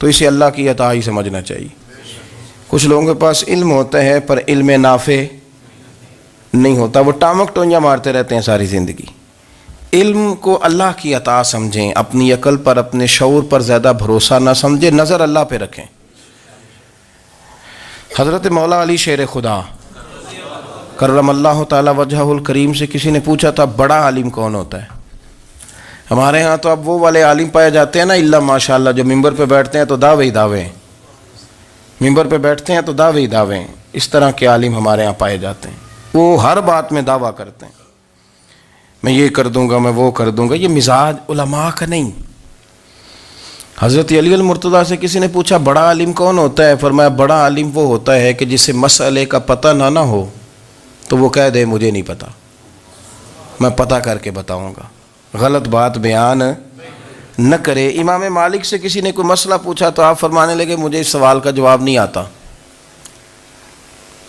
تو اسے اللہ کی عطا ہی سمجھنا چاہیے۔ کچھ لوگوں کے پاس علم ہوتا ہے پر علم نافع نہیں ہوتا، وہ ٹامک ٹونیاں مارتے رہتے ہیں ساری زندگی۔ علم کو اللہ کی عطا سمجھیں، اپنی عقل پر اپنے شعور پر زیادہ بھروسہ نہ سمجھیں، نظر اللہ پہ رکھیں۔ حضرت مولا علی شیر خدا کرم اللہ تعالی وجہہ الکریم سے کسی نے پوچھا تھا بڑا عالم کون ہوتا ہے؟ ہمارے ہاں تو اب وہ والے عالم پائے جاتے ہیں نا، اللہ ماشاء اللہ، جو ممبر پہ بیٹھتے ہیں تو دعوے ہی دعوے، ممبر پہ بیٹھتے ہیں تو دعوے ہی دعوے، اس طرح کے عالم ہمارے ہاں پائے جاتے ہیں۔ وہ ہر بات میں دعویٰ کرتے ہیں، میں یہ کر دوں گا، میں وہ کر دوں گا۔ یہ مزاج علماء کا نہیں۔ حضرت علی المرتضیٰ سے کسی نے پوچھا بڑا عالم کون ہوتا ہے؟ فرمایا بڑا عالم وہ ہوتا ہے کہ جسے مسئلے کا پتہ نہ ہو تو وہ کہہ دے مجھے نہیں پتہ، میں پتہ کر کے بتاؤں گا، غلط بات بیان نہ کرے۔ امام مالک سے کسی نے کوئی مسئلہ پوچھا تو آپ فرمانے لگے مجھے اس سوال کا جواب نہیں آتا،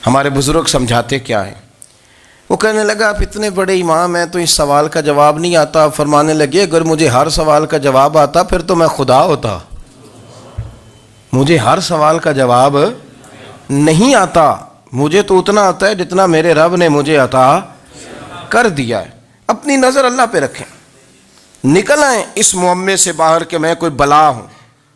ہمارے بزرگ سمجھاتے کیا ہیں؟ وہ کہنے لگا آپ اتنے بڑے امام ہیں تو اس سوال کا جواب نہیں آتا۔ آپ فرمانے لگے اگر مجھے ہر سوال کا جواب آتا پھر تو میں خدا ہوتا، مجھے ہر سوال کا جواب نہیں آتا، مجھے تو اتنا آتا ہے جتنا میرے رب نے مجھے عطا کر دیا ہے۔ اپنی نظر اللہ پہ رکھیں، نکل آئیں اس معمے سے باہر کہ میں کوئی بلا ہوں،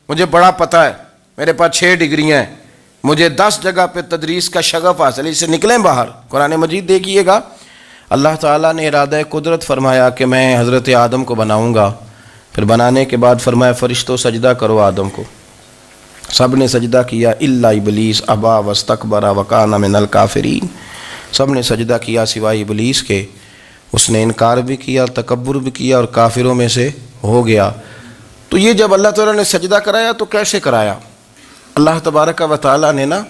مجھے بڑا پتہ ہے، میرے پاس 6 ڈگریاں ہیں، مجھے 10 جگہ پہ تدریس کا شغف حاصل ہے، اس سے نکلیں باہر۔ قرآن مجید دیکھیے گا، اللہ تعالیٰ نے ارادہ قدرت فرمایا کہ میں حضرت آدم کو بناؤں گا، پھر بنانے کے بعد فرمایا فرشتوں سجدہ کرو آدم کو، سب نے سجدہ کیا الا ابلیس ابا واستکبر وکان من الکافرین، سب نے سجدہ کیا سوائے ابلیس کے، اس نے انکار بھی کیا، تکبر بھی کیا اور کافروں میں سے ہو گیا۔ تو یہ جب اللہ تعالیٰ نے سجدہ کرایا تو کیسے کرایا؟ اللہ تبارک و تعالیٰ نے نا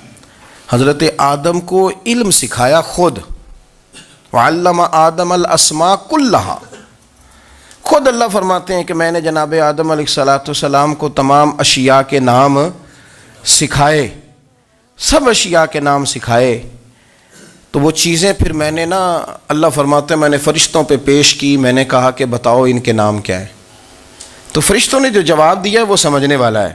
حضرت آدم کو علم سکھایا خود، وعلم آدم الاسماء کلہا، خود اللہ فرماتے ہیں کہ میں نے جناب آدم علیہ السلام کو تمام اشیاء کے نام سکھائے، سب اشیاء کے نام سکھائے۔ تو وہ چیزیں پھر میں نے نا، اللہ فرماتے ہیں میں نے فرشتوں پہ پیش کی، میں نے کہا کہ بتاؤ ان کے نام کیا ہے، تو فرشتوں نے جو جواب دیا وہ سمجھنے والا ہے۔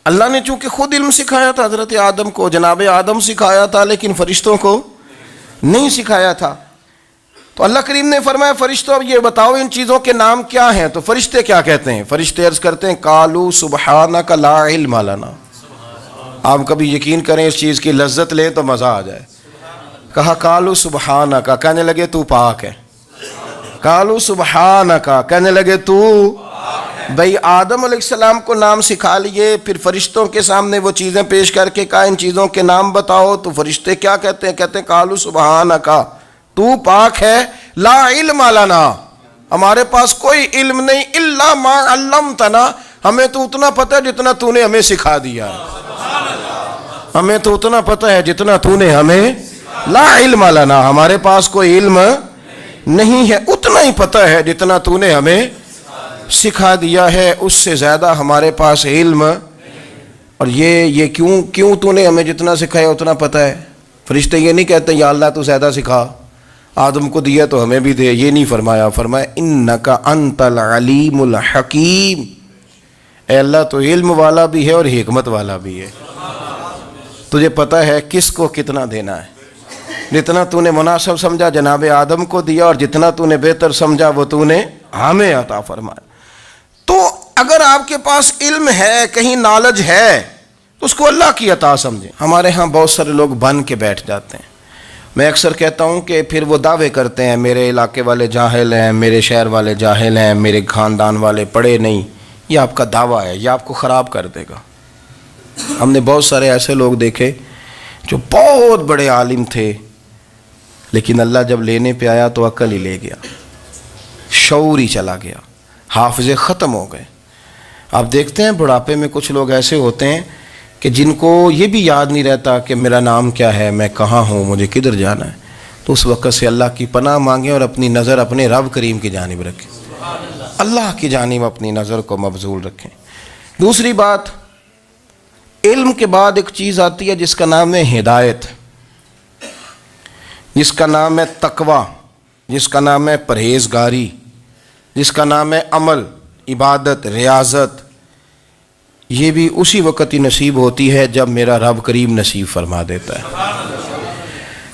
اللہ نے چونکہ خود علم سکھایا تھا حضرت آدم کو، جناب آدم سکھایا تھا، لیکن فرشتوں کو نہیں سکھایا تھا۔ تو اللہ کریم نے فرمایا فرشتوں اب یہ بتاؤ ان چیزوں کے نام کیا ہیں؟ تو فرشتے کیا کہتے ہیں؟ فرشتے عرض کرتے ہیں قالوا سبحانک لا علم لنا۔ آپ کبھی یقین کریں اس چیز کی لذت لیں تو مزہ آ جائے۔ کہا قالوا سبحانک، کہنے لگے تو پاک ہے، قالوا سبحانک، کہنے لگے تو بھئی آدم علیہ السلام کو نام سکھا لیے، پھر فرشتوں کے سامنے وہ چیزیں پیش کر کے کہا ان چیزوں کے نام بتاؤ، تو فرشتے کیا کہتے ہیں؟ کہتے ہیں قالوا سبحانک، تو پاک ہے، لا علم لنا، ہمارے پاس کوئی علم نہیں، الا ما علمتنا، ہمیں تو اتنا پتہ ہے جتنا تو نے ہمیں سکھا دیا ہے، ہمیں تو اتنا پتہ ہے جتنا تو نے ہمیں، لا علم لنا، ہمارے پاس کوئی علم نہیں ہے، اتنا ہی پتہ ہے جتنا تو نے ہمیں سکھا دیا ہے، اس سے زیادہ ہمارے پاس علم۔ اور یہ کیوں تو نے ہمیں جتنا سکھایا اتنا پتہ ہے؟ فرشتے یہ نہیں کہتے یا اللہ تو زیادہ سکھا، آدم کو دیا تو ہمیں بھی دے، یہ نہیں فرمایا، فرمایا انک انت العلیم الحکیم، اے اللہ تو علم والا بھی ہے اور حکمت والا بھی ہے، تجھے پتہ ہے کس کو کتنا دینا ہے، جتنا تو نے مناسب سمجھا جناب آدم کو دیا، اور جتنا تو نے بہتر سمجھا وہ تو نے ہمیں عطا فرمایا۔ تو اگر آپ کے پاس علم ہے، کہیں نالج ہے، تو اس کو اللہ کی عطا سمجھیں۔ ہمارے ہاں بہت سارے لوگ بن کے بیٹھ جاتے ہیں، میں اکثر کہتا ہوں کہ پھر وہ دعوے کرتے ہیں میرے علاقے والے جاہل ہیں، میرے شہر والے جاہل ہیں، میرے خاندان والے پڑھے نہیں۔ یہ آپ کا دعویٰ ہے، یہ آپ کو خراب کر دے گا۔ ہم نے بہت سارے ایسے لوگ دیکھے جو بہت بڑے عالم تھے، لیکن اللہ جب لینے پہ آیا تو عقل ہی لے گیا، شعور ہی چلا گیا، حافظے ختم ہو گئے۔ آپ دیکھتے ہیں بڑھاپے میں کچھ لوگ ایسے ہوتے ہیں کہ جن کو یہ بھی یاد نہیں رہتا کہ میرا نام کیا ہے، میں کہاں ہوں، مجھے کدھر جانا ہے۔ تو اس وقت سے اللہ کی پناہ مانگیں اور اپنی نظر اپنے رب کریم کی جانب رکھیں، اللہ کی جانب اپنی نظر کو مبذول رکھیں۔ دوسری بات، علم کے بعد ایک چیز آتی ہے جس کا نام ہے ہدایت، جس کا نام ہے تقوی، جس کا نام ہے پرہیزگاری، جس کا نام ہے عمل، عبادت، ریاضت۔ یہ بھی اسی وقت ہی نصیب ہوتی ہے جب میرا رب کریم نصیب فرما دیتا ہے۔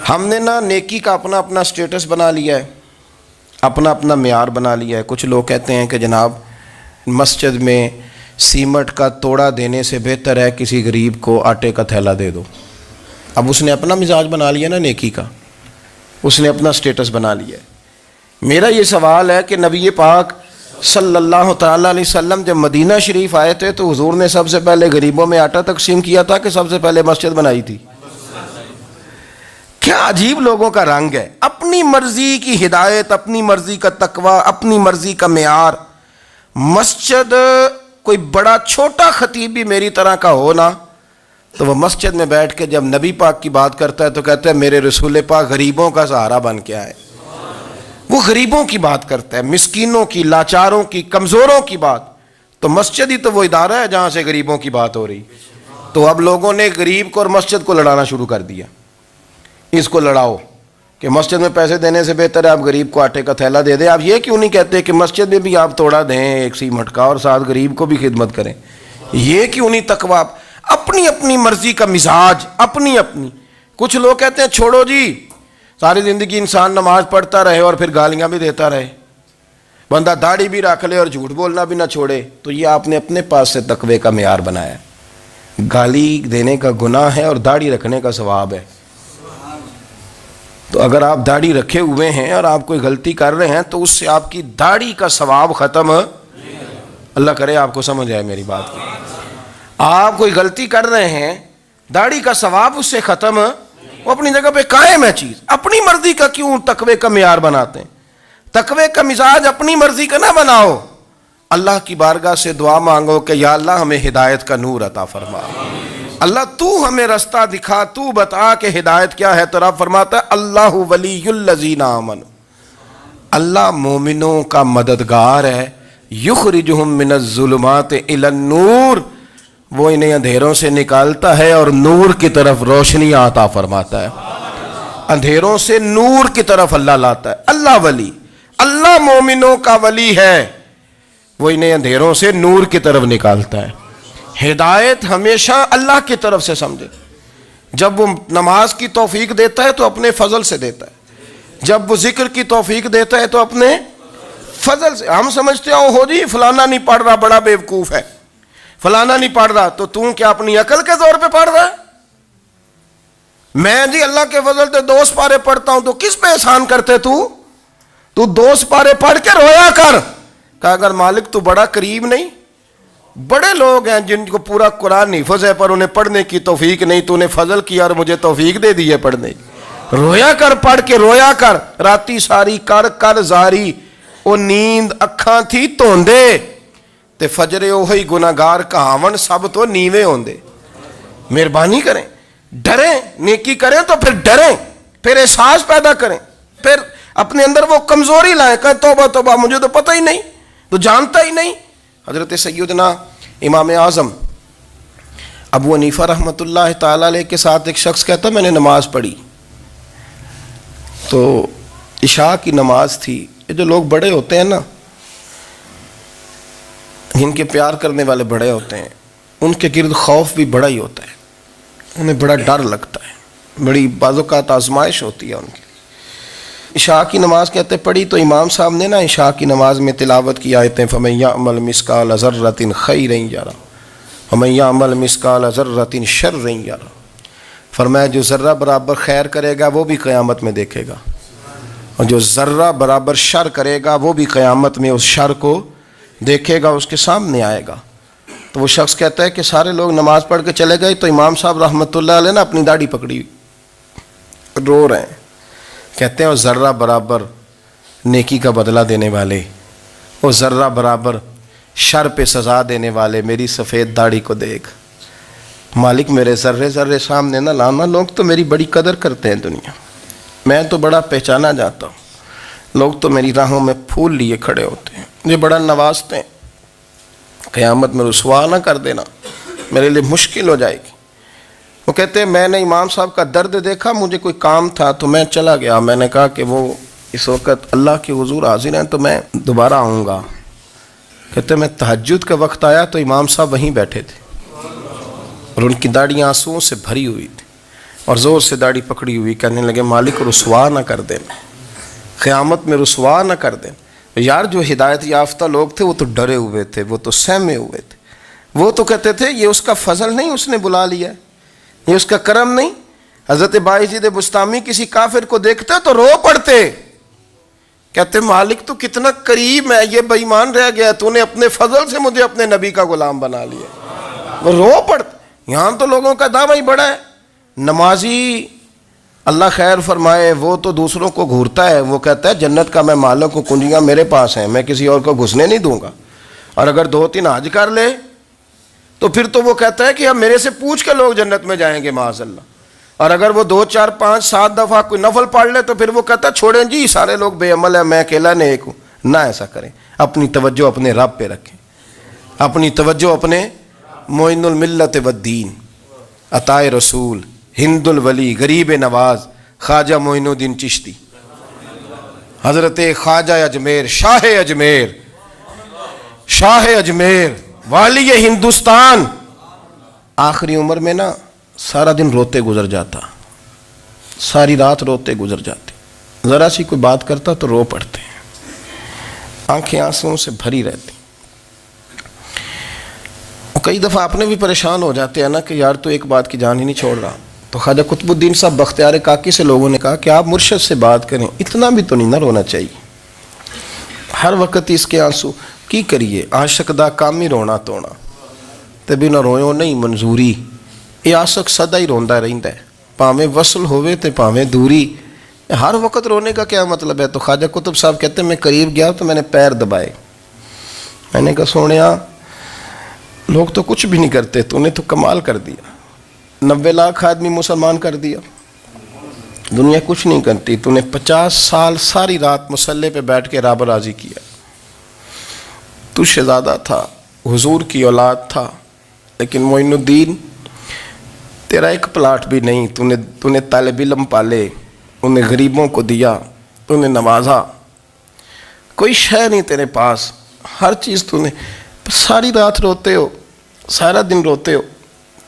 ہم نے نا نیکی کا اپنا اپنا سٹیٹس بنا لیا ہے، اپنا اپنا معیار بنا لیا ہے۔ کچھ لوگ کہتے ہیں کہ جناب مسجد میں سیمٹ کا توڑا دینے سے بہتر ہے کسی غریب کو آٹے کا تھیلا دے دو۔ اب اس نے اپنا مزاج بنا لیا نا نیکی کا، اس نے اپنا سٹیٹس بنا لیا ہے۔ میرا یہ سوال ہے کہ نبی پاک صلی اللہ تعالیٰ علیہ وسلم جب مدینہ شریف آئے تھے تو حضور نے سب سے پہلے غریبوں میں آٹا تقسیم کیا تھا کہ سب سے پہلے مسجد بنائی تھی؟ کیا عجیب لوگوں کا رنگ ہے، اپنی مرضی کی ہدایت، اپنی مرضی کا تقوی، اپنی مرضی کا معیار۔ مسجد کوئی بڑا چھوٹا خطیب بھی میری طرح کا ہو نا تو وہ مسجد میں بیٹھ کے جب نبی پاک کی بات کرتا ہے تو کہتا ہے میرے رسول پاک غریبوں کا سہارا بن کے آئے۔ وہ غریبوں کی بات کرتا ہے، مسکینوں کی، لاچاروں کی، کمزوروں کی بات۔ تو مسجد ہی تو وہ ادارہ ہے جہاں سے غریبوں کی بات ہو رہی۔ تو اب لوگوں نے غریب کو اور مسجد کو لڑانا شروع کر دیا، اس کو لڑاؤ کہ مسجد میں پیسے دینے سے بہتر ہے آپ غریب کو آٹے کا تھیلا دے دیں۔ آپ یہ کیوں نہیں کہتے کہ مسجد میں بھی آپ توڑا دیں ایک سیمٹ کا اور ساتھ غریب کو بھی خدمت کریں؟ یہ کیوں نہیں تقویٰ؟ اپنی اپنی مرضی کا مزاج، اپنی اپنی۔ کچھ لوگ کہتے ہیں چھوڑو جی، ساری زندگی انسان نماز پڑھتا رہے اور پھر گالیاں بھی دیتا رہے، بندہ داڑھی بھی رکھ لے اور جھوٹ بولنا بھی نہ چھوڑے۔ تو یہ آپ نے اپنے پاس سے تقوی کا معیار بنایا۔ گالی دینے کا گناہ ہے اور داڑھی رکھنے کا ثواب ہے۔ تو اگر آپ داڑھی رکھے ہوئے ہیں اور آپ کوئی غلطی کر رہے ہیں تو اس سے آپ کی داڑھی کا ثواب ختم، اللہ کرے آپ کو سمجھ آئے میری بات کو۔ آپ کوئی غلطی کر رہے ہیں، داڑھی کا ثواب اس سے ختم، وہ اپنی جگہ پہ قائم ہے چیز۔ اپنی مرضی کا کیوں تقوی کا معیار بناتے ہیں؟ تقوی کا مزاج اپنی مرضی کا نہ بناؤ، اللہ کی بارگاہ سے دعا مانگو کہ یا اللہ ہمیں ہدایت کا نور عطا فرما، اللہ تو ہمیں رستہ دکھا، تو بتا کہ ہدایت کیا ہے۔ تو رب فرماتا ہے اللہ ولی الذین آمنوا، اللہ مومنوں کا مددگار ہے، یخرجہم من الظلمات الی النور، وہ انہیں اندھیروں سے نکالتا ہے اور نور کی طرف روشنی عطا فرماتا ہے۔ اندھیروں سے نور کی طرف اللہ لاتا ہے۔ اللہ ولی، اللہ مومنوں کا ولی ہے، وہ انہیں اندھیروں سے نور کی طرف نکالتا ہے۔ ہدایت ہمیشہ اللہ کی طرف سے سمجھے۔ جب وہ نماز کی توفیق دیتا ہے تو اپنے فضل سے دیتا ہے، جب وہ ذکر کی توفیق دیتا ہے تو اپنے فضل سے۔ ہم سمجھتے ہیں ہو جی فلانا نہیں پڑھ رہا بڑا بیوقوف ہے، فلانا نہیں پڑھ رہا، تو تم کیا اپنی عقل کے زور پہ پڑھ رہا ہے؟ میں جی اللہ کے فضل سے 2 سپارے پڑھتا ہوں، تو کس پہ احسان کرتے تو 2 سپارے پڑھ کے رویا کر۔ کہا اگر مالک تو بڑا قریب نہیں، بڑے لوگ ہیں جن کو پورا قرآن حفظ ہے پر انہیں پڑھنے کی توفیق نہیں، تو انہیں فضل کیا اور مجھے توفیق دے دی ہے پڑھنے کی۔ رویا کر، پڑھ کے رویا کر، راتی ساری کر کر زاری، او نیند اکھاں تھی توندے تے فجرے اوہی گناہگار کہاون سب تو نیوے ہوندے۔ مہربانی کریں، ڈریں، نیکی کریں تو پھر ڈریں، پھر احساس پیدا کریں، پھر اپنے اندر وہ کمزوری لائیں، کہیں توبہ توبہ مجھے تو پتہ ہی نہیں، تو جانتا ہی نہیں۔ حضرت سیدنا امام اعظم ابو حنیفہ رحمۃ اللہ تعالیٰ علیہ کے ساتھ ایک شخص کہتا میں نے نماز پڑھی، تو عشاء کی نماز تھی۔ یہ جو لوگ بڑے ہوتے ہیں نا، جن کے پیار کرنے والے بڑے ہوتے ہیں، ان کے گرد خوف بھی بڑا ہی ہوتا ہے، انہیں بڑا ڈر لگتا ہے، بڑی بعض اوقات آزمائش ہوتی ہے ان کی۔ عشاء کی نماز کہتے پڑھی تو امام صاحب نے نا عشاء کی نماز میں تلاوت کی آیتیں فَمَن يَعْمَلْ مِثْقَالَ ذَرَّةٍ خَيْرًا يَرَهُ وَمَن يَعْمَلْ مِثْقَالَ ذَرَّةٍ شَرًّا يَرَهُ، فرمایا جو ذرہ برابر خیر کرے گا وہ بھی قیامت میں دیکھے گا، اور جو ذرہ برابر شر کرے گا وہ بھی قیامت میں اس شر کو دیکھے گا، اس کے سامنے آئے گا۔ تو وہ شخص کہتا ہے کہ سارے لوگ نماز پڑھ کے چلے گئے تو امام صاحب رحمۃ اللہ علیہ نے اپنی داڑھی پکڑی، رو رہے ہیں، کہتے ہیں وہ ذرہ برابر نیکی کا بدلہ دینے والے، وہ ذرہ برابر شر پہ سزا دینے والے میری سفید داڑھی کو دیکھ، مالک میرے ذرے ذرے سامنے نہ لانا، لوگ تو میری بڑی قدر کرتے ہیں دنیا، میں تو بڑا پہچانا جاتا ہوں، لوگ تو میری راہوں میں پھول لیے کھڑے ہوتے ہیں، مجھے بڑا نوازتے ہیں، قیامت میں رسوا نہ کر دینا، میرے لیے مشکل ہو جائے گی۔ وہ کہتے ہیں میں نے امام صاحب کا درد دیکھا، مجھے کوئی کام تھا تو میں چلا گیا، میں نے کہا کہ وہ اس وقت اللہ کے حضور حاضر ہیں تو میں دوبارہ آؤں گا۔ کہتے ہیں میں تہجد کا وقت آیا تو امام صاحب وہیں بیٹھے تھے، اور ان کی داڑیاں آنسوؤں سے بھری ہوئی تھی اور زور سے داڑھی پکڑی ہوئی، کہنے لگے مالک رسوا نہ کر دینا، قیامت میں رسوا نہ کر دینا۔ یار جو ہدایت یافتہ لوگ تھے وہ تو ڈرے ہوئے تھے، وہ تو سہمے ہوئے تھے، وہ تو کہتے تھے یہ اس کا فضل نہیں، اس نے بلا لیا ہے، یہ اس کا کرم نہیں۔ حضرت باعزید بستامی کسی کافر کو دیکھتے تو رو پڑتے، کہتے مالک تو کتنا کریم ہے، یہ بے ایمان رہ گیا، تو نے اپنے فضل سے مجھے اپنے نبی کا غلام بنا لیا۔ وہ رو پڑتے۔ یہاں تو لوگوں کا دعویٰ ہی بڑا ہے۔ نمازی اللہ خیر فرمائے وہ تو دوسروں کو گھورتا ہے، وہ کہتا ہے جنت کا میں مالک ہوں، کنجیاں میرے پاس ہیں، میں کسی اور کو گھسنے نہیں دوں گا۔ اور اگر 2-3 حج کر لے تو پھر تو وہ کہتا ہے کہ اب میرے سے پوچھ کے لوگ جنت میں جائیں گے معاذ اللہ۔ اور اگر وہ 2 4 5 7 دفعہ کوئی نفل پڑھ لے تو پھر وہ کہتا ہے چھوڑیں جی سارے لوگ بے عمل ہیں، میں اکیلا نیک ہوں۔ نہ ایسا کریں، اپنی توجہ اپنے رب پہ رکھیں، اپنی توجہ اپنے معین الملت والدین، عطائے رسول، ہند الولی، غریب نواز، خواجہ معین الدین چشتی، حضرت خواجہ اجمیر، شاہ اجمیر، شاہ اجمیر، والی ہندوستان۔ آخری عمر میں نا سارا دن روتے گزر جاتا، ساری رات روتے گزر جاتے، ذرا سی کوئی بات کرتا تو رو پڑتے ہیں، آنکھیں آنسوؤں سے بھری رہتی۔ کئی دفعہ اپنے بھی پریشان ہو جاتے ہیں نا کہ یار تو ایک بات کی جان ہی نہیں چھوڑ رہا۔ تو خواجہ قطب الدین صاحب بختیار کاکی سے لوگوں نے کہا کہ آپ مرشد سے بات کریں، اتنا بھی تو نہیں نہ رونا چاہیے، ہر وقت اس کے آنسو کی کریے، عاشق دا کام ہی رونا تونا تے بنا رویوں نہیں منظوری۔ یہ عاشق سدا ہی روندا رہندا ہے، پاویں وصل ہوئے تے پاویں دوری، ہر وقت رونے کا کیا مطلب ہے؟ تو خواجہ قطب صاحب کہتے ہیں میں قریب گیا تو میں نے پیر دبائے، میں نے کہا سونیا لوگ تو کچھ بھی نہیں کرتے، تو نے تو کمال کر دیا، 90 لاکھ آدمی مسلمان کر دیا، دنیا کچھ نہیں کرتی، تو نے 50 سال ساری رات مصلے پہ بیٹھ کے رب راضی کیا۔ تو شہزادہ تھا، حضور کی اولاد تھا، لیکن معین الدین تیرا ایک پلاٹ بھی نہیں، تو نے طالب علم پالے، انہیں غریبوں کو دیا، تو نے نوازا، کوئی شے نہیں تیرے پاس، ہر چیز تو نے، ساری رات روتے ہو، سارا دن روتے ہو۔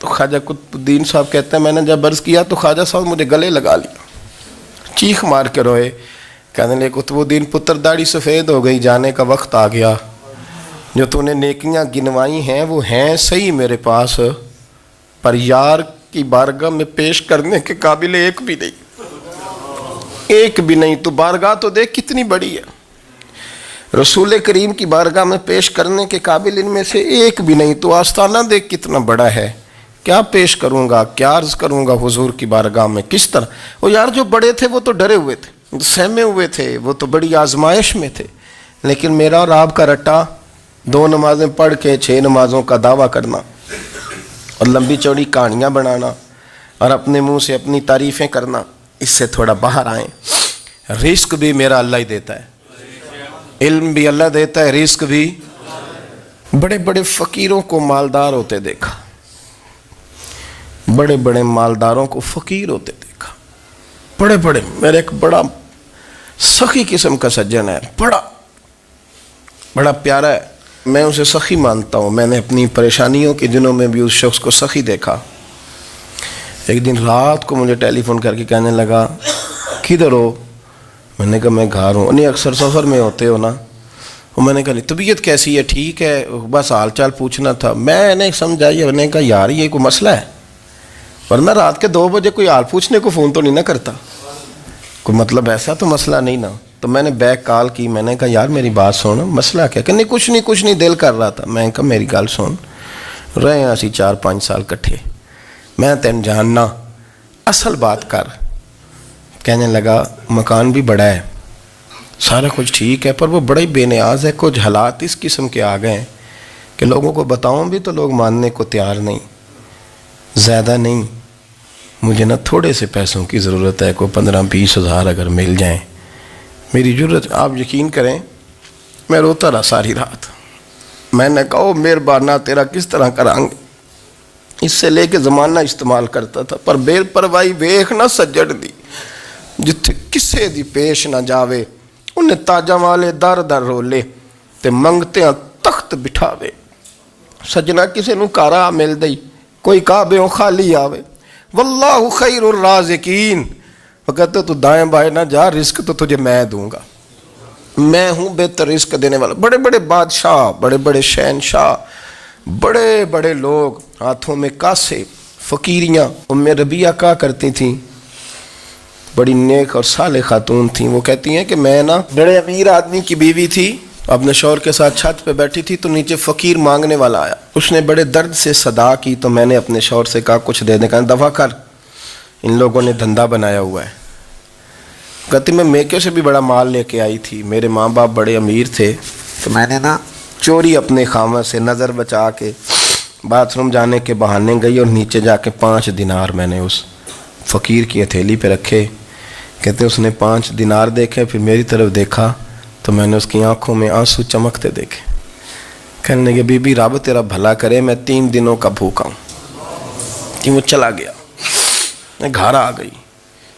تو خواجہ قطب الدین صاحب کہتے ہیں میں نے جب عرض کیا تو خواجہ صاحب مجھے گلے لگا لیا، چیخ مار کے روئے، کہنے لگے قطب الدین پتر داڑھی سفید ہو گئی، جانے کا وقت آ گیا، جو تو نے نیکیاں گنوائی ہیں وہ ہیں صحیح میرے پاس، پر یار کی بارگاہ میں پیش کرنے کے قابل ایک بھی نہیں، ایک بھی نہیں۔ تو بارگاہ تو دیکھ کتنی بڑی ہے، رسول کریم کی بارگاہ میں پیش کرنے کے قابل ان میں سے ایک بھی نہیں، تو آستانہ دیکھ کتنا بڑا ہے، کیا پیش کروں گا، کیا عرض کروں گا حضور کی بارگاہ میں، کس طرح؟ وہ یار جو بڑے تھے وہ تو ڈرے ہوئے تھے، سہمے ہوئے تھے، وہ تو بڑی آزمائش میں تھے، لیکن میرا اور آپ کا رٹا 2 نمازیں پڑھ کے 6 نمازوں کا دعویٰ کرنا اور لمبی چوڑی کہانیاں بنانا اور اپنے منہ سے اپنی تعریفیں کرنا، اس سے تھوڑا باہر آئیں۔ رزق بھی میرا اللہ ہی دیتا ہے، علم بھی اللہ دیتا ہے، رزق بھی۔ بڑے بڑے فقیروں کو مالدار ہوتے دیکھا، بڑے بڑے مالداروں کو فقیر ہوتے دیکھا، بڑے بڑے، میرے ایک بڑا سخی قسم کا سجن ہے، بڑا پیارا ہے، میں اسے سخی مانتا ہوں، میں نے اپنی پریشانیوں کے دنوں میں بھی اس شخص کو سخی دیکھا۔ ایک دن رات کو مجھے ٹیلی فون کر کے کہنے لگا کدھر ہو؟ میں نے کہا میں گھر ہوں۔ نہیں اکثر سفر میں ہوتے ہو نا؟ اور میں نے کہا طبیعت کیسی ہے؟ ٹھیک ہے، بس حال چال پوچھنا تھا۔ میں نے سمجھائی، میں نے کہا یار یہ کوئی مسئلہ ہے، ورنہ رات کے 2 بجے کوئی حال پوچھنے کو فون تو نہیں نہ کرتا، کوئی مطلب ایسا تو مسئلہ نہیں نا۔ تو میں نے بیک کال کی، میں نے کہا یار میری بات سن، مسئلہ کیا؟ کہ نہیں کچھ نہیں دل کر رہا تھا۔ میں نے کہا میری گل سن، رہے ہیں اسی 4-5 سال کٹھے، میں تین جاننا، اصل بات کر۔ کہنے لگا مکان بھی بڑا ہے، سارا کچھ ٹھیک ہے، پر وہ بڑا ہی بے نیاز ہے، کچھ حالات اس قسم کے آ گئے ہیں کہ لوگوں کو بتاؤں بھی تو لوگ ماننے کو تیار نہیں، زیادہ نہیں، مجھے نا تھوڑے سے پیسوں کی ضرورت ہے، کوئی 15-20 ہزار اگر مل جائیں میری ضرورت۔ آپ یقین کریں میں روتا رہا ساری رات۔ میں نے کہا مہربانہ تیرا کس طرح کریں گے، اس سے لے کے زمانہ استعمال کرتا تھا، پر بے پرواہی ویخ نہ سجڑ دی، جتھے کسے دی پیش نہ جاوے، انہیں تاجاں والے در در رولے تے منگتے ہیں تخت بٹھاوے۔ سجنا کسے نو کارا مل دئی، کوئی کعبے ہو خالی آوے. واللہ خیر الرازقین. وہ کہتے تو دائیں بائیں نہ جا، رزق تو تجھے میں دوں گا، میں ہوں بہتر رزق دینے والا. بڑے بڑے بادشاہ، بڑے بڑے شہنشاہ، بڑے بڑے لوگ، ہاتھوں میں کاسے، فقیریاں. ام ربیعہ کہا کرتی تھیں، بڑی نیک اور صالح خاتون تھیں. وہ کہتی ہیں کہ میں نا بڑے امیر آدمی کی بیوی تھی، اپنے شوہر کے ساتھ چھت پہ بیٹھی تھی تو نیچے فقیر مانگنے والا آیا. اس نے بڑے درد سے صدا کی تو میں نے اپنے شوہر سے کہا کچھ دے دیں. کہا دفع کر، ان لوگوں نے دھندا بنایا ہوا ہے. کہتی میں میکے سے بھی بڑا مال لے کے آئی تھی، میرے ماں باپ بڑے امیر تھے تو میں نے نا چوری اپنے خامہ سے نظر بچا کے باتھ روم جانے کے بہانے گئی اور نیچے جا کے 5 دینار میں نے اس فقیر کی ہتھیلی پہ رکھے. کہتے اس نے 5 دینار دیکھے، پھر میری طرف دیکھا تو میں نے اس کی آنکھوں میں آنسو چمکتے دیکھے. کہنے لگے بی بی رب تیرا بھلا کرے، میں 3 دنوں کا بھوکا ہوں. کہ وہ چلا گیا. میں گھر آ گئی،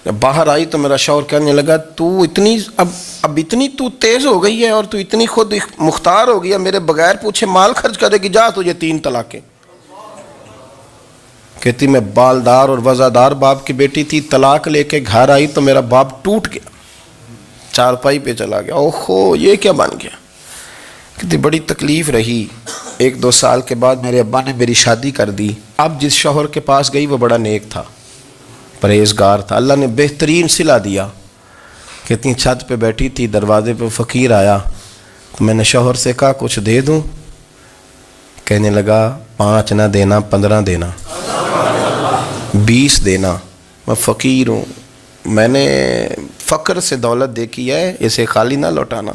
جب باہر آئی تو میرا شوہر کہنے لگا تو اتنی اب اتنی تو تیز ہو گئی ہے اور تو اتنی خود مختار ہو گئی ہے، میرے بغیر پوچھے مال خرچ کرے گی، جا تجھے 3 طلاقیں. کہتی میں بالدار اور وزادار باپ کی بیٹی تھی، طلاق لے کے گھر آئی تو میرا باپ ٹوٹ گیا، چارپائی پہ چلا گیا. اوہو یہ کیا بن گیا. کہتی بڑی تکلیف رہی. 1-2 سال کے بعد میرے ابا نے میری شادی کر دی. اب جس شوہر کے پاس گئی وہ بڑا نیک تھا، پرہیزگار تھا، اللہ نے بہترین صلہ دیا. کہتی چھت پہ بیٹھی تھی، دروازے پہ فقیر آیا تو میں نے شوہر سے کہا کچھ دے دوں. کہنے لگا 5 نہ دینا، 15 دینا، 20 دینا. میں فقیر ہوں، میں نے فقر سے دولت دیکھی ہے، اسے خالی نہ لوٹانا.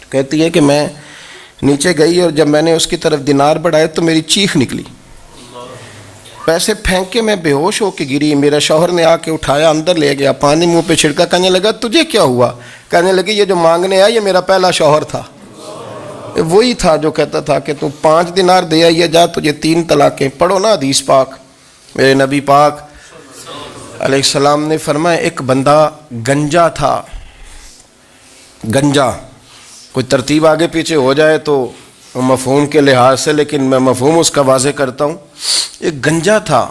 کہتی ہے کہ میں نیچے گئی اور جب میں نے اس کی طرف دینار بڑھائے تو میری چیخ نکلی، پیسے پھینک کے میں بے ہوش ہو کے گری. میرا شوہر نے آ کے اٹھایا، اندر لے گیا، پانی منہ پہ چھڑکا. کہنے لگا تجھے کیا ہوا. کہنے لگی یہ جو مانگنے آیا یہ میرا پہلا شوہر تھا، وہی تھا جو کہتا تھا کہ تو 5 دینار دے آئیے، جا تجھے 3 طلاقیں. پڑھو نا حدیث پاک. میرے نبی پاک علیہ السلام نے فرمایا ایک بندہ گنجا تھا. گنجا کوئی ترتیب آگے پیچھے ہو جائے تو مفہوم کے لحاظ سے، لیکن میں مفہوم اس کا واضح کرتا ہوں. ایک گنجا تھا،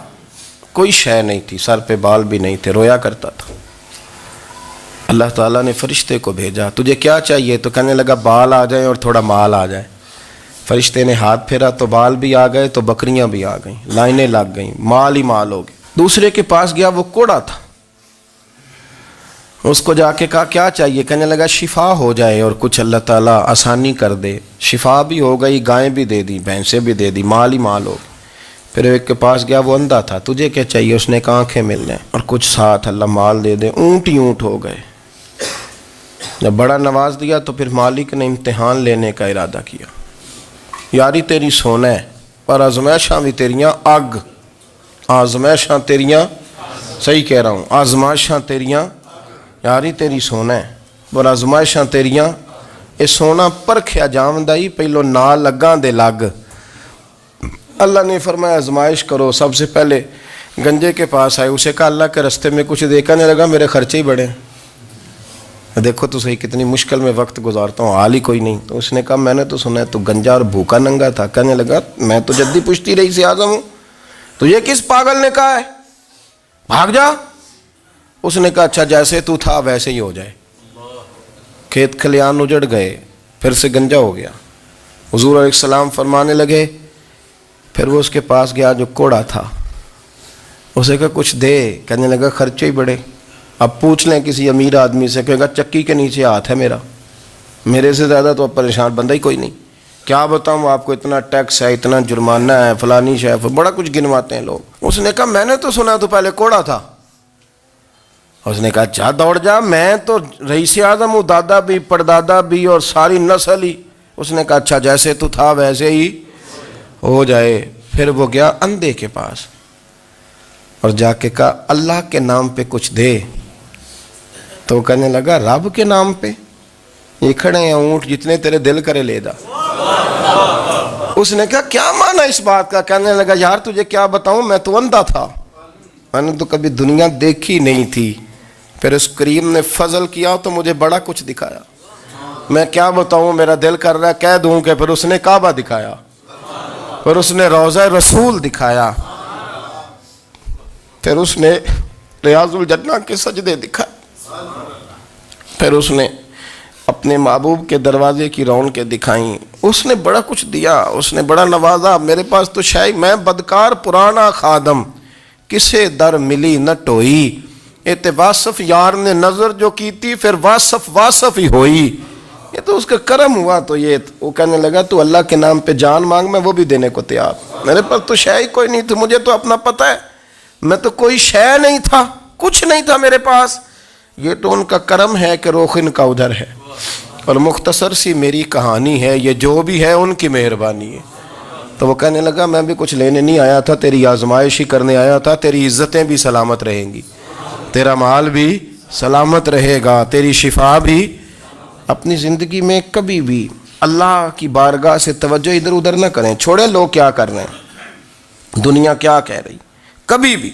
کوئی شے نہیں تھی، سر پہ بال بھی نہیں تھے، رویا کرتا تھا. اللہ تعالیٰ نے فرشتے کو بھیجا، تجھے کیا چاہیے. تو کہنے لگا بال آ جائیں اور تھوڑا مال آ جائے. فرشتے نے ہاتھ پھیرا تو بال بھی آ گئے تو بکریاں بھی آ گئیں، لائنیں لگ گئیں، مال ہی مال ہو گئے. دوسرے کے پاس گیا، وہ کوڑا تھا. اس کو جا کے کہا کیا چاہیے. کہنے لگا شفا ہو جائے اور کچھ اللہ تعالیٰ آسانی کر دے. شفا بھی ہو گئی، گائیں بھی دے دی، بھینسیں بھی دے دی، مال ہی مال ہو گئی. پھر ایک کے پاس گیا، وہ اندھا تھا. تجھے کیا چاہیے. اس نے کہا آنکھیں مل جائیں اور کچھ ساتھ اللہ مال دے دے. اونٹ ہی اونٹ ہو گئے. جب بڑا نواز دیا تو پھر مالک نے امتحان لینے کا ارادہ کیا. یاری تیری سونا ہے پر آزمائشاں بھی تیریاں اگ. آزمائشاں تیریاں، صحیح کہہ رہا ہوں، آزمائشاں تیریاں. یاری تیری سونا ہے پر آزمائشاں تیریاں. یہ سونا پرکھیا جاوندا ہی پہلو نال لگاں دے لگ. اللہ نے فرمایا آزمائش کرو. سب سے پہلے گنجے کے پاس آئے، اسے کہا اللہ کے رستے میں کچھ دیکھا. نہیں لگا میرے خرچے ہی بڑے. دیکھو تو صحیح کتنی مشکل میں وقت گزارتا ہوں، حال ہی کوئی نہیں. تو اس نے کہا میں نے تو سنا ہے تو گنجا اور بھوکا ننگا تھا. کہنے لگا میں تو جدی پشتی رئیس اعظم ہوں، تو یہ کس پاگل نے کہا ہے بھاگ جا. اس نے کہا اچھا جیسے تو تھا ویسے ہی ہو جائے. کھیت کھلیان اجڑ گئے، پھر سے گنجا ہو گیا. حضور علیہ السلام فرمانے لگے. پھر وہ اس کے پاس گیا جو کوڑا تھا، اسے کہا کچھ دے. کہنے لگا خرچے ہی بڑے. اب پوچھ لیں کسی امیر آدمی سے، کہے گا چکی کے نیچے ہاتھ ہے میرا، میرے سے زیادہ تو اب پریشان بندہ ہی کوئی نہیں. کیا بتاؤں آپ کو، اتنا ٹیکس ہے، اتنا جرمانہ ہے، فلانی شے، بڑا کچھ گنواتے ہیں لوگ. اس نے کہا میں نے تو سنا تو پہلے کوڑا تھا. اس نے کہا جا دوڑ جا، میں تو رئیس اعظم ہوں، دادا بھی پردادا بھی اور ساری نسل ہی. اس نے کہا اچھا جیسے تو تھا ویسے ہی ہو جائے. پھر وہ گیا اندھے کے پاس اور جا کے کہا اللہ کے نام پہ کچھ دے. تو کہنے لگا رب کے نام پہ؟ یہ کھڑے ہیں اونٹ، جتنے تیرے دل کرے لے جا. اس نے کہا کیا معنی اس بات کا. کہنے لگا یار تجھے کیا بتاؤں، میں تو اندھا تھا، میں نے تو کبھی دنیا دیکھی نہیں تھی. پھر اس کریم نے فضل کیا تو مجھے بڑا کچھ دکھایا. میں کیا بتاؤں، میرا دل کر رہا ہے کہہ دوں کہ پھر اس نے کعبہ دکھایا. اور اس نے روضہ رسول دکھایا، پھر اس نے ریاض الجنہ کے سجدے دکھائے، پھر اس نے اپنے محبوب کے دروازے کی رونقیں دکھائیں، اس نے بڑا کچھ دیا، اس نے بڑا نوازا۔ میرے پاس تو شاید میں بدکار پرانا خادم، کسے در ملی نہ ٹوئی، اے واصف یار نے نظر جو کی تھی، پھر واصف ہی ہوئی۔ یہ تو اس کا کرم ہوا۔ تو یہ وہ کہنے لگا تو اللہ کے نام پہ جان مانگ، میں وہ بھی دینے کو تیار۔ میرے پاس تو شے کوئی نہیں تھی، مجھے تو اپنا پتہ ہے، میں تو کوئی شے نہیں تھا، کچھ نہیں تھا میرے پاس۔ یہ تو ان کا کرم ہے کہ رخ ان کا ادھر ہے، اور مختصر سی میری کہانی ہے، یہ جو بھی ہے ان کی مہربانی ہے۔ تو وہ کہنے لگا میں بھی کچھ لینے نہیں آیا تھا، تیری آزمائش ہی کرنے آیا تھا، تیری عزتیں بھی سلامت رہیں گی، تیرا مال بھی سلامت رہے گا، تیری شفا بھی۔ اپنی زندگی میں کبھی بھی اللہ کی بارگاہ سے توجہ ادھر ادھر نہ کریں، چھوڑیں لوگ کیا کر رہے ہیں، دنیا کیا کہہ رہی، کبھی بھی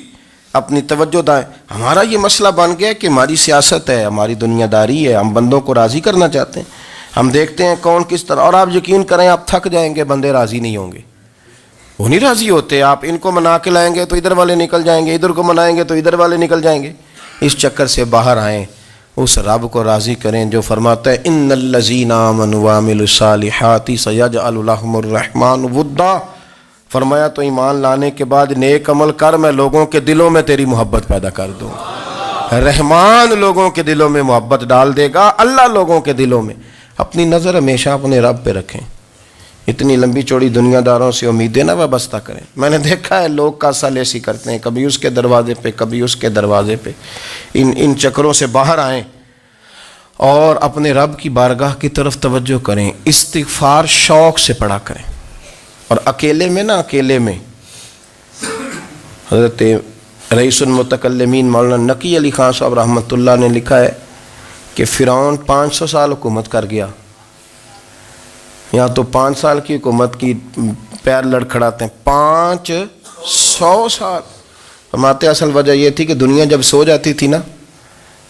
اپنی توجہ دائیں۔ ہمارا یہ مسئلہ بن گیا کہ ہماری سیاست ہے، ہماری دنیا داری ہے، ہم بندوں کو راضی کرنا چاہتے ہیں، ہم دیکھتے ہیں کون کس طرح، اور آپ یقین کریں آپ تھک جائیں گے، بندے راضی نہیں ہوں گے، وہ نہیں راضی ہوتے۔ آپ ان کو منا کے لائیں گے تو ادھر والے نکل جائیں گے، ادھر کو منائیں گے تو ادھر والے نکل جائیں گے۔ اس چکر سے باہر آئیں، اس رب کو راضی کریں جو فرماتا ہے ان الذین آمنوا وعملوا الصالحات سیجعل لهم الرحمن ودا۔ فرمایا تو ایمان لانے کے بعد نیک عمل کر، میں لوگوں کے دلوں میں تیری محبت پیدا کر دوں۔ رحمان لوگوں کے دلوں میں محبت ڈال دے گا، اللہ لوگوں کے دلوں میں۔ اپنی نظر ہمیشہ اپنے رب پہ رکھیں، اتنی لمبی چوڑی دنیا داروں سے امیدیں نہ وابستہ کریں۔ میں نے دیکھا ہے لوگ کاسا لیسی کرتے ہیں، کبھی اس کے دروازے پہ کبھی اس کے دروازے پہ۔ ان چکروں سے باہر آئیں اور اپنے رب کی بارگاہ کی طرف توجہ کریں، استغفار شوق سے پڑھا کریں۔ اور اکیلے میں اکیلے میں حضرت رئیس المتکلمین مولانا نقی علی خان صاحب رحمۃ اللہ نے لکھا ہے کہ فرعون 500 سال حکومت کر گیا، یہاں تو 5 سال کی حکومت کی پیر لڑکھڑاتے ہیں، 500 سال۔ فرماتے اصل وجہ یہ تھی کہ دنیا جب سو جاتی تھی نا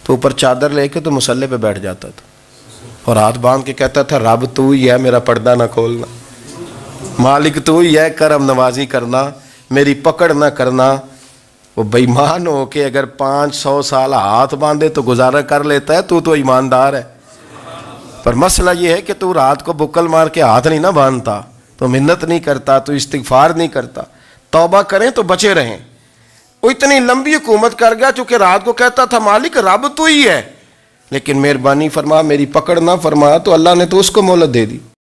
تو اوپر چادر لے کے تو مصلے پہ بیٹھ جاتا تھا اور ہاتھ باندھ کے کہتا تھا رب تو ہی ہے، میرا پردہ نہ کھولنا، مالک تو ہی ہے، کرم نوازی کرنا، میری پکڑ نہ کرنا۔ وہ بے ایمان ہو کے اگر 500 سال ہاتھ باندھے تو گزارا کر لیتا ہے، تو ایماندار ہے۔ پر مسئلہ یہ ہے کہ تو رات کو بکل مار کے ہاتھ نہیں نہ باندھتا، تو منت نہیں کرتا، تو استغفار نہیں کرتا۔ توبہ کریں تو بچے رہیں۔ وہ اتنی لمبی حکومت کر گیا چونکہ رات کو کہتا تھا مالک رب تو ہی ہے، لیکن مہربانی فرما، میری پکڑ نہ فرمایا تو اللہ نے تو اس کو مہلت دے دی۔